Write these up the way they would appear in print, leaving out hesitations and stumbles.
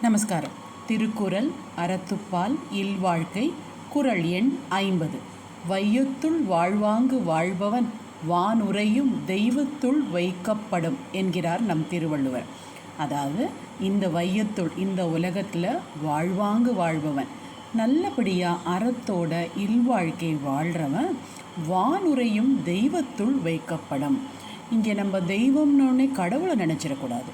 நமஸ்காரம். திருக்குறள் அறத்துப்பால் இல்வாழ்க்கை குறள் எண் 50. வையத்துள் வாழ்வாங்கு வாழ்பவன் வானுரையும் தெய்வத்துள் வைக்கப்படும் என்கிறார் நம் திருவள்ளுவர். அதாவது இந்த வையத்துள், இந்த உலகத்தில் வாழ்வாங்கு வாழ்பவன், நல்லபடியாக அறத்தோட இல்வாழ்க்கை வாழ்கிறவன் வானுரையும் தெய்வத்துள் வைக்கப்படும். இங்கே நம்ம தெய்வம்னோடனே கடவுளை நினச்சிடக்கூடாது.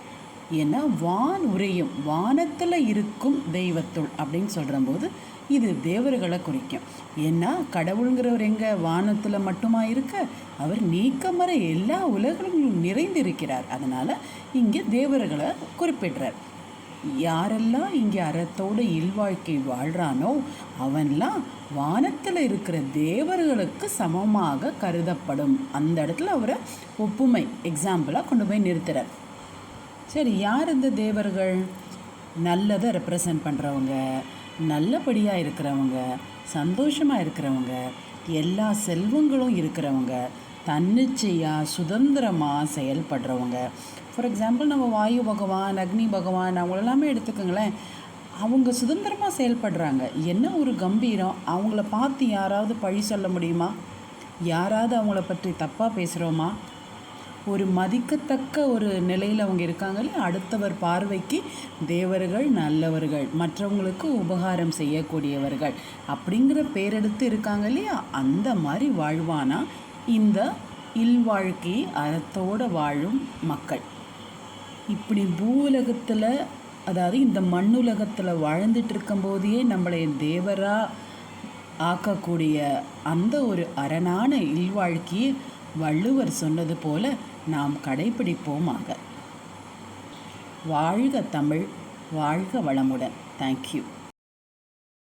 ஏன்னா வான் உரையும், வானத்தில் இருக்கும் தெய்வத்துள் அப்படின்னு சொல்கிறம்போது இது தேவர்களை குறிக்கும். ஏன்னா கடவுளுங்கிறவர் எங்கே வானத்தில் மட்டுமா இருக்க, அவர் நீக்கமற எல்லா உலகங்களும் நிறைந்திருக்கிறார். அதனால் இங்கே தேவர்களை குறிப்பிடுறார். யாரெல்லாம் இங்கே அறத்தோடு இல்வாழ்க்கை வாழ்கிறானோ அவன்லாம் வானத்தில் இருக்கிற தேவர்களுக்கு சமமாக கருதப்படும். அந்த இடத்துல அவரை ஒப்புமை எக்ஸாம்பிளாக கொண்டு போய் நிறுத்துறார். சரி, யார் இந்த தேவர்கள்? நல்லதை ரெப்ரசன்ட் பண்ணுறவங்க, நல்லபடியாக இருக்கிறவங்க, சந்தோஷமாக இருக்கிறவங்க, எல்லா செல்வங்களும் இருக்கிறவங்க, தன்னிச்சையாக சுதந்திரமாக செயல்படுறவங்க. ஃபார் எக்ஸாம்பிள் நம்ம வாயு பகவான், அக்னி பகவான் அவங்களெல்லாமே எடுத்துக்கோங்களேன். அவங்க சுதந்திரமாக செயல்படுறாங்க. என்ன ஒரு கம்பீரம்! அவங்கள பார்த்து யாராவது பழி சொல்ல முடியுமா? யாராவது அவங்கள பற்றி தப்பாக பேசுகிறோமா? ஒரு மதிக்கத்தக்க ஒரு நிலையில் அவங்க இருக்காங்களே. அடுத்தவர் பார்வைக்கு தேவர்கள் நல்லவர்கள், மற்றவங்களுக்கு உபகாரம் செய்யக்கூடியவர்கள் அப்படிங்கிற பேரெடுத்து இருக்காங்க இல்லையா? அந்த மாதிரி வாழ்வானா இந்த இல்வாழ்க்கையை அறத்தோடு வாழும் மக்கள். இப்படி பூவுலகத்தில், அதாவது இந்த மண்ணுலகத்தில் வாழ்ந்துட்டு இருக்கும்போதே நம்மளை தேவராக ஆக்கக்கூடிய அந்த ஒரு அரணான இல்வாழ்க்கையை வள்ளுவர் சொன்னது போல நாம் கடைபிடிப்போமாக. வாழ்க தமிழ், வாழ்க வளமுடன். தேங்க்யூ.